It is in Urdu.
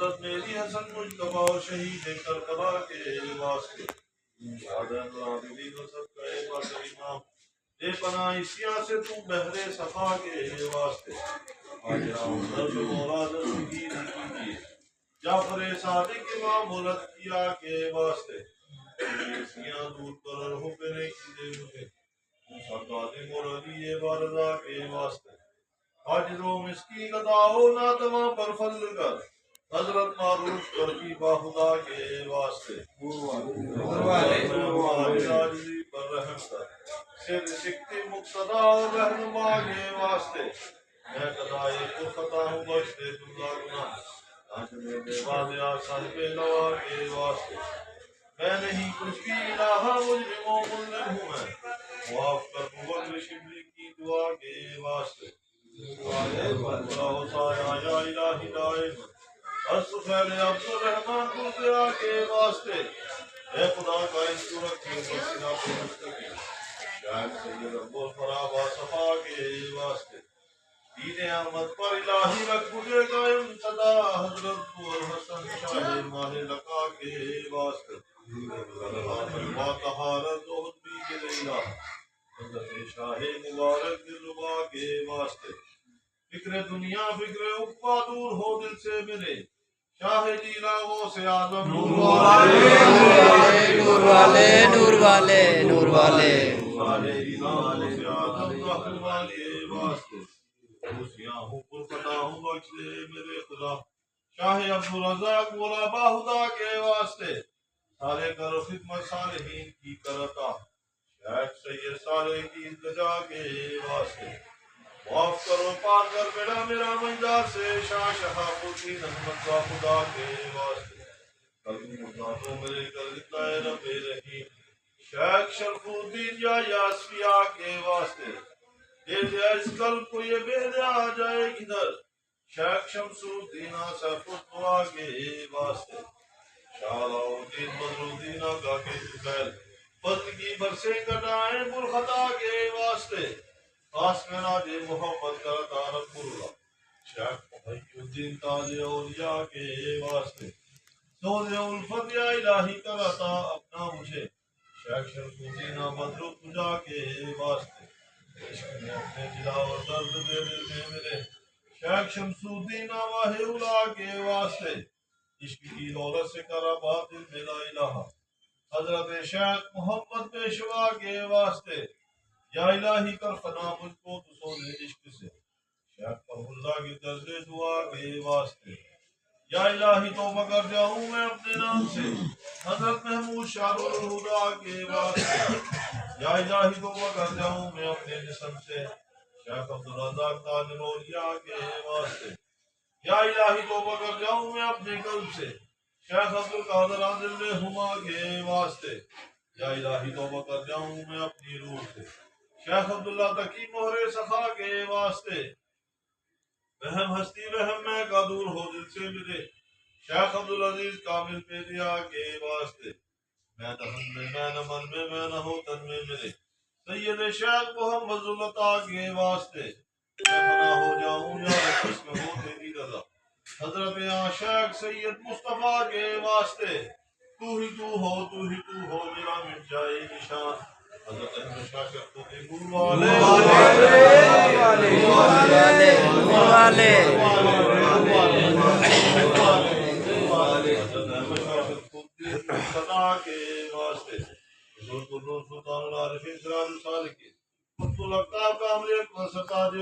حضرت میری حسن مجتبی اور شہید کربلا کے واسطے امام بے پناہ اسیاں سے تو بہرے صفا کے واسطے جعفر صادق امام ملت کیا کے واسطے اسیاں دور کر ہو کرے کھلے مجھے سرکار مرادی بارضا کے واسطے عاجز و مسکین داؤ ناتما پر فضل کر حضرت معروف کر کی باخدا کے واسطے عاجزی پر رحم کر سر سکتی مقتدا اور رہنما کے واسطے میں قضائے کو خطا ہوں بخش دے جملہ گناہ آج میرے واضح صاحب نوا کے واسطے میں نہیں کچھ بھی الہ مجرم و مظلم ہوں میں معاف کر بغل شبلی کی دعا کے واسطے یا الہی دائم السفیل عبد الرحمن قرضیہ کے واسطے اے خدا کا انتو رکھیں بسنا کو مستقیم شاید سید ابو الفرابہ صفا کے واسطے دین احمد پر الہی رکھ مجھے قائم صدا حضرت الحسن شاہ ماہ لقا کے واسطے با طہارت و حدبی کے لیلہ حضرت شاہ مبارک دلربا کے واسطے فکر دنیا فکر عقبہ دور ہو دل سے میرے شاہ جیلاغوں سے آدم نور والے نور والے نور والے نور والے شاہ جیلاغوں سے آدم ظہر والے واسطے خوشیاں ہوں پر فتح ہوں بخش دے میرے خدا شاہ عبدالرزاق مولا باہدا کے واسطے سارے کرو خدمت صالحین کی کرتا شیخ سید صالح کی التجا کے واسطے معاف کرو پار کر بیڑا میرا مجدار سے شاہ شہاب الدین احمد خدا کے واسطے قلب مرداتوں میرے کر دیتا ہے رب رحیم شیخ شرف الدین یا یاسفیہ کے واسطے دے دیا اس قلب کو یہ بے دیا آ جائے ادھر شیخ شمس الدین سیف الدعا کے واسطے شاہ الدین بدر الدین آقا کے طفیل فضل کی برسیں کٹائیں برخطا کے واسطے خاص میں ناج محمد کرتا رب اللہ شیخ محی الدین تاج اولیاء کے واسطے سوز الفت یا الہی کرتا اپنا مجھے شیخ شرف الدین بدر الدجا کے واسطے عشق میں اپنے جلا اور درد دے دل میں ملے شیخ شمس الدین واہ اولا کے واسطے عشق کی دولت سے کرا باطل میں لا الہ حضرت شیخ محمد پیشوا کے واسطے یا الہی کر فنا مجھ کو تو سونے عشق سے شیخ اللہ کی طرز دعا کے واسطے یا الہی توبہ کر جاؤں میں اپنے نام سے حضرت محمود شاہ الہدا کے واسطے یا الہی توبہ کر جاؤں میں اپنے جسم سے شیخ عبدالرزاق تاج الاولیاء کے واسطے یا الہی توبہ کر جاؤں میں اپنے قلب سے شیخ عبدالقادر عادل ہما کے واسطے یا الہی توبہ کر جاؤں میں اپنی روح سے شیخ عبداللہ تقی مہر سخا کے واسطے وہم ہستی وہم میں کا دور ہو دل سے ملے شیخ عبدالعزیز کامل پیدیا کے واسطے میں دہن میں میں نہ من میں نہ ہو تن میں ملے سید شیخ محمد ذوالعطا کے واسطے میں فنا ہو جاؤں یا رقص میں ہو تیری رضا حضرت شیخ سید مصطفیٰ کے واسطے تو ہی تو ہو میرا مٹ جائے نشان حضرت احمد شاہ شرف الدین گل والے صدا کے واسطے حضور سلطان العارفین سراج السالکین قطب الأقطاب کامل اکبر سرکار